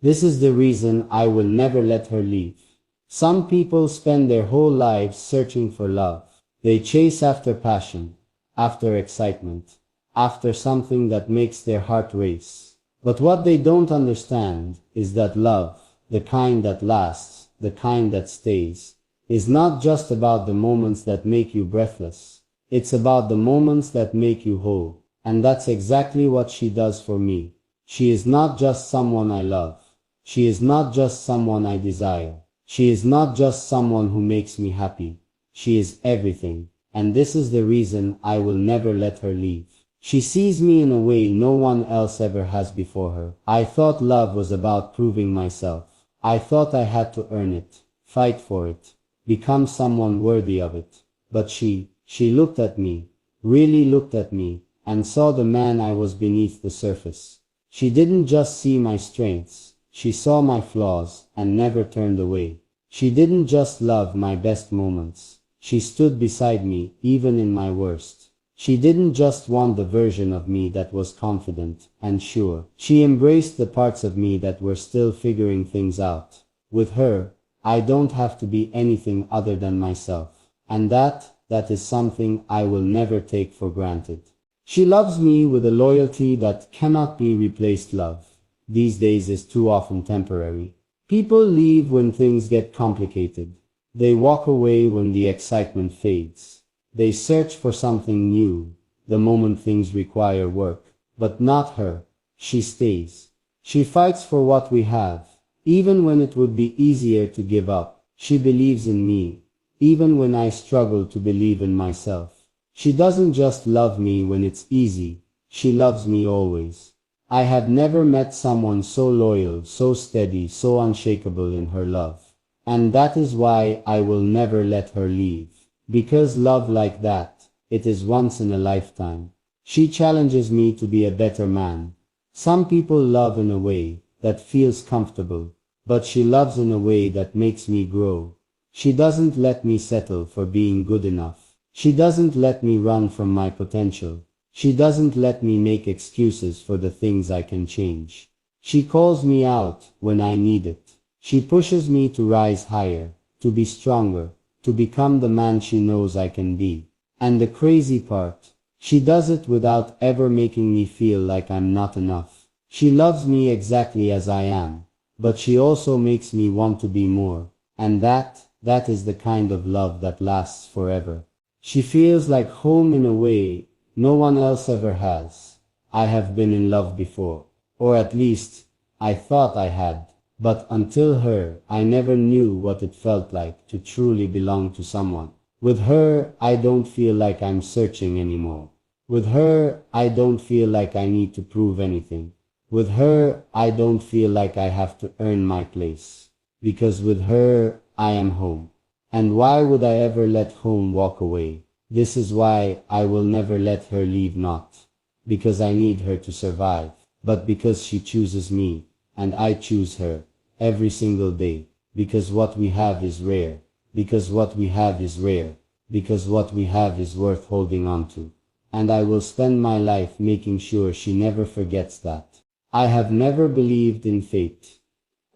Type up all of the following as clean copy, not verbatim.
This is the reason I will never let her leave. Some people spend their whole lives searching for love. They chase after passion, after excitement, after something that makes their heart race. But what they don't understand is that love, the kind that lasts, the kind that stays, is not just about the moments that make you breathless. It's about the moments that make you whole. And that's exactly what she does for me. She is not just someone I love. She is not just someone I desire. She is not just someone who makes me happy. She is everything. And this is the reason I will never let her leave. She sees me in a way no one else ever has before her. I thought love was about proving myself. I thought I had to earn it, fight for it, become someone worthy of it. But she looked at me, really looked at me, and saw the man I was beneath the surface. She didn't just see my strengths. She saw my flaws and never turned away. She didn't just love my best moments. She stood beside me even in my worst. She didn't just want the version of me that was confident and sure. She embraced the parts of me that were still figuring things out. With her, I don't have to be anything other than myself. And that is something I will never take for granted. She loves me with a loyalty that cannot be replaced. Love these days is too often temporary. People leave when things get complicated. They walk away when the excitement fades. They search for something new the moment things require work. But not her. She stays. She fights for what we have, even when it would be easier to give up. She believes in me, even when I struggle to believe in myself. She doesn't just love me when it's easy. She loves me always. I have never met someone so loyal, so steady, so unshakable in her love. And that is why I will never let her leave. Because love like that, it is once in a lifetime. She challenges me to be a better man. Some people love in a way that feels comfortable, but she loves in a way that makes me grow. She doesn't let me settle for being good enough. She doesn't let me run from my potential. She doesn't let me make excuses for the things I can change. She calls me out when I need it. She pushes me to rise higher, to be stronger, to become the man she knows I can be. And the crazy part, she does it without ever making me feel like I'm not enough. She loves me exactly as I am, but she also makes me want to be more. And that is the kind of love that lasts forever. She feels like home in a way no one else ever has. I have been in love before, or at least, I thought I had. But until her, I never knew what it felt like to truly belong to someone. With her, I don't feel like I'm searching anymore. With her, I don't feel like I need to prove anything. With her, I don't feel like I have to earn my place. Because with her, I am home. And why would I ever let home walk away? This is why I will never let her leave, not because I need her to survive, but because she chooses me, and I choose her, every single day, because what we have is rare, because what we have is rare, because what we have is worth holding on to. And I will spend my life making sure she never forgets that. I have never believed in fate.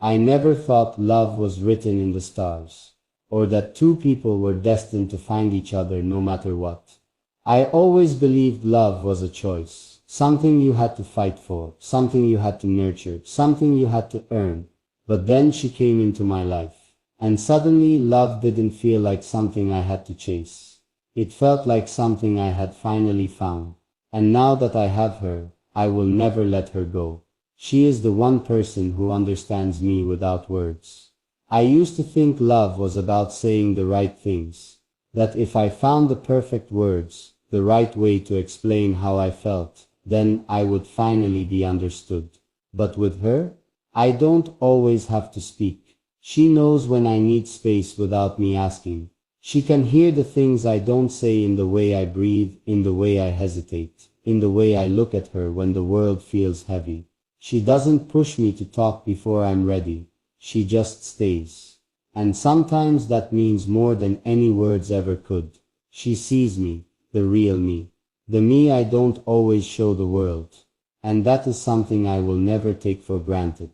I never thought love was written in the stars, or that two people were destined to find each other no matter what. I always believed love was a choice, something you had to fight for, something you had to nurture, something you had to earn. But then she came into my life, and suddenly love didn't feel like something I had to chase. It felt like something I had finally found. And now that I have her, I will never let her go. She is the one person who understands me without words. I used to think love was about saying the right things, that if I found the perfect words, the right way to explain how I felt, then I would finally be understood. But with her, I don't always have to speak. She knows when I need space without me asking. She can hear the things I don't say in the way I breathe, in the way I hesitate, in the way I look at her when the world feels heavy. She doesn't push me to talk before I'm ready. She just stays. And sometimes that means more than any words ever could. She sees me, the real me. The me I don't always show the world. And that is something I will never take for granted.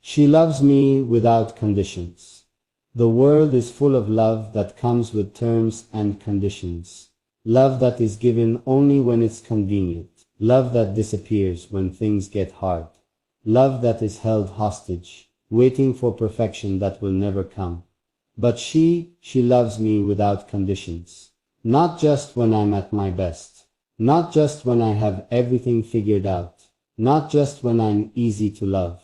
She loves me without conditions. The world is full of love that comes with terms and conditions. Love that is given only when it's convenient. Love that disappears when things get hard. Love that is held hostage, waiting for perfection that will never come. But she loves me without conditions. Not just when I'm at my best. Not just when I have everything figured out. Not just when I'm easy to love.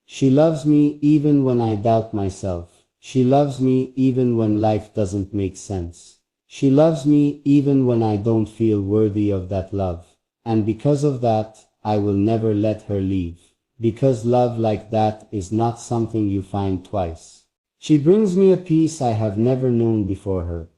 She loves me even when I doubt myself. She loves me even when life doesn't make sense. She loves me even when I don't feel worthy of that love. And because of that, I will never let her leave. Because love like that is not something you find twice. She brings me a peace I have never known before her.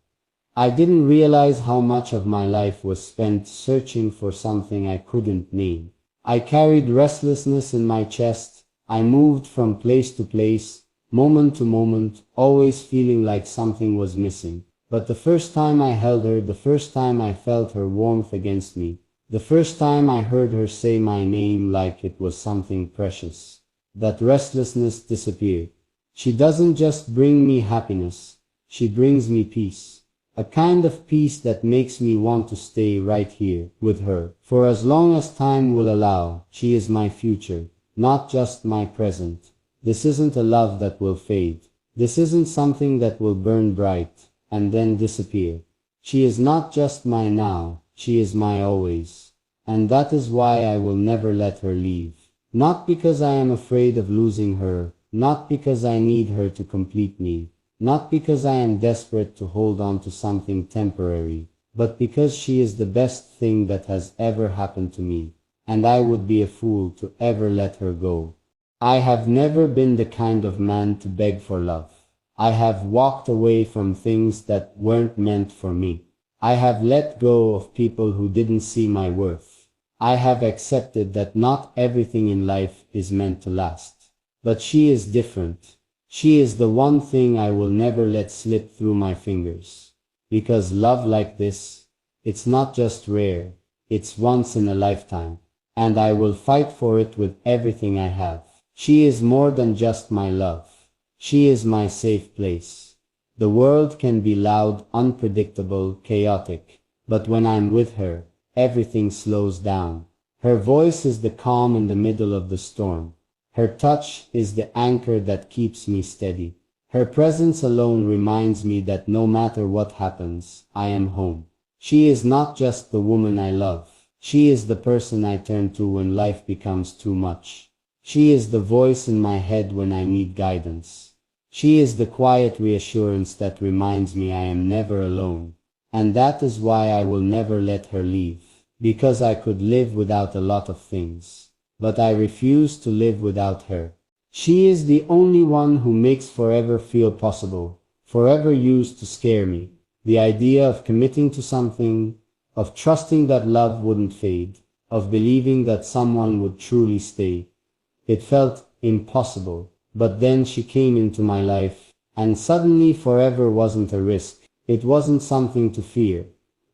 I didn't realize how much of my life was spent searching for something I couldn't name. I carried restlessness in my chest. I moved from place to place, moment to moment, always feeling like something was missing. But the first time I held her, the first time I felt her warmth against me, the first time I heard her say my name like it was something precious, that restlessness disappeared. She doesn't just bring me happiness, she brings me peace. A kind of peace that makes me want to stay right here with her. For as long as time will allow, she is my future, not just my present. This isn't a love that will fade. This isn't something that will burn bright and then disappear. She is not just my now, she is my always. And that is why I will never let her leave. Not because I am afraid of losing her, not because I need her to complete me, not because I am desperate to hold on to something temporary, but because she is the best thing that has ever happened to me, and I would be a fool to ever let her go. I have never been the kind of man to beg for love. I have walked away from things that weren't meant for me. I have let go of people who didn't see my worth. I have accepted that not everything in life is meant to last. But she is different. She is the one thing I will never let slip through my fingers. Because love like this, it's not just rare, it's once in a lifetime. And I will fight for it with everything I have. She is more than just my love. She is my safe place. The world can be loud, unpredictable, chaotic, but when I'm with her, everything slows down. Her voice is the calm in the middle of the storm. Her touch is the anchor that keeps me steady. Her presence alone reminds me that no matter what happens, I am home. She is not just the woman I love. She is the person I turn to when life becomes too much. She is the voice in my head when I need guidance. She is the quiet reassurance that reminds me I am never alone. And that is why I will never let her leave. Because I could live without a lot of things. But I refuse to live without her. She is the only one who makes forever feel possible. Forever used to scare me. The idea of committing to something, of trusting that love wouldn't fade, of believing that someone would truly stay. It felt impossible. But then she came into my life, and suddenly forever wasn't a risk. It wasn't something to fear.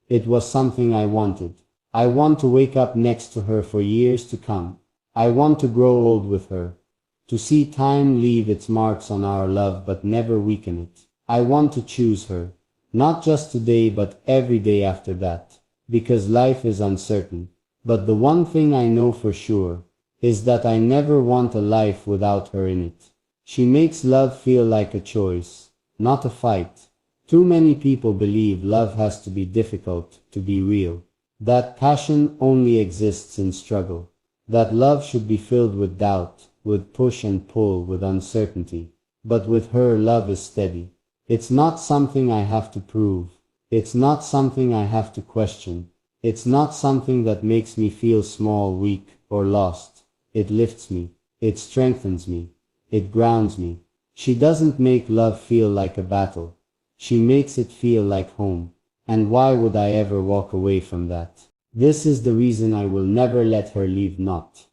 It was something I wanted. I want to wake up next to her for years to come. I want to grow old with her. To see time leave its marks on our love but never weaken it. I want to choose her. Not just today but every day after that. Because life is uncertain. But the one thing I know for sure is that I never want a life without her in it. She makes love feel like a choice, not a fight. Too many people believe love has to be difficult to be real. That passion only exists in struggle. That love should be filled with doubt, with push and pull, with uncertainty. But with her, love is steady. It's not something I have to prove. It's not something I have to question. It's not something that makes me feel small, weak, or lost. It lifts me. It strengthens me. It grounds me. She doesn't make love feel like a battle. She makes it feel like home. And why would I ever walk away from that? This is the reason I will never let her leave, not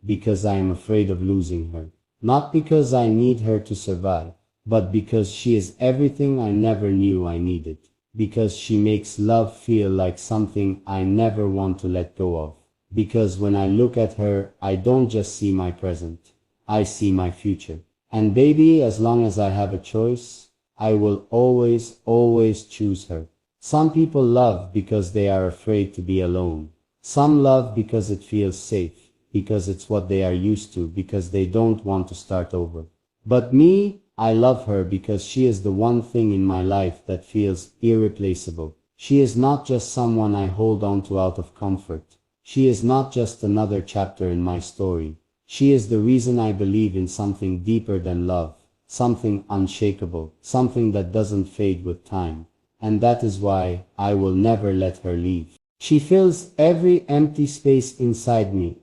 because I am afraid of losing her. Not because I need her to survive, but because she is everything I never knew I needed. Because she makes love feel like something I never want to let go of. Because when I look at her, I don't just see my present. I see my future. And baby, as long as I have a choice, I will always, always choose her. Some people love because they are afraid to be alone. Some love because it feels safe, because it's what they are used to, because they don't want to start over. But me, I love her because she is the one thing in my life that feels irreplaceable. She is not just someone I hold on to out of comfort. She is not just another chapter in my story. She is the reason I believe in something deeper than love, something unshakable, something that doesn't fade with time. And that is why I will never let her leave. She fills every empty space inside me.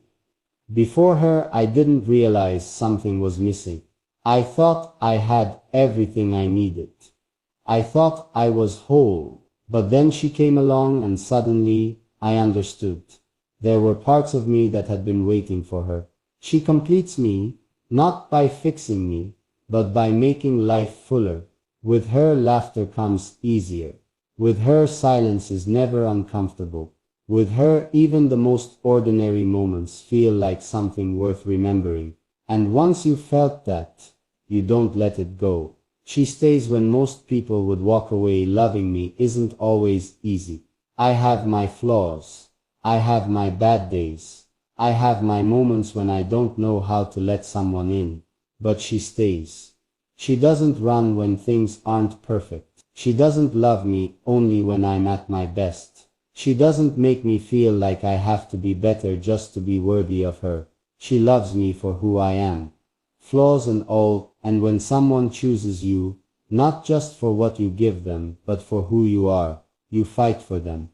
Before her, I didn't realize something was missing. I thought I had everything I needed. I thought I was whole. But then she came along and suddenly I understood. There were parts of me that had been waiting for her. She completes me, not by fixing me, but by making life fuller. With her, laughter comes easier. With her, silence is never uncomfortable. With her, even the most ordinary moments feel like something worth remembering. And once you felt that, you don't let it go. She stays when most people would walk away. Loving me isn't always easy. I have my flaws. I have my bad days. I have my moments when I don't know how to let someone in. But she stays. She doesn't run when things aren't perfect. She doesn't love me only when I'm at my best. She doesn't make me feel like I have to be better just to be worthy of her. She loves me for who I am, flaws and all. And when someone chooses you, not just for what you give them, but for who you are, you fight for them.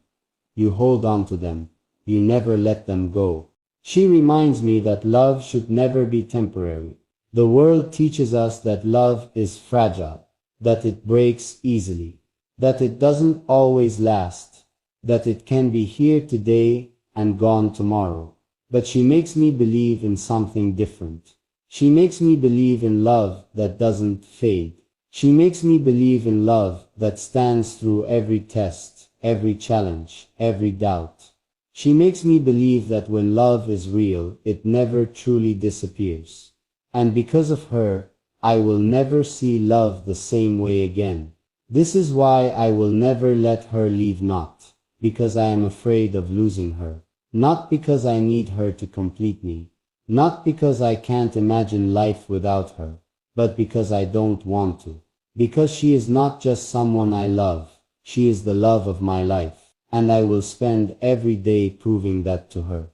You hold on to them. You never let them go. She reminds me that love should never be temporary. The world teaches us that love is fragile, that it breaks easily, that it doesn't always last, that it can be here today and gone tomorrow. But she makes me believe in something different. She makes me believe in love that doesn't fade. She makes me believe in love that stands through every test, every challenge, every doubt. She makes me believe that when love is real, it never truly disappears. And because of her, I will never see love the same way again. This is why I will never let her leave, not because I am afraid of losing her, not because I need her to complete me, not because I can't imagine life without her, but because I don't want to. Because she is not just someone I love, she is the love of my life, and I will spend every day proving that to her.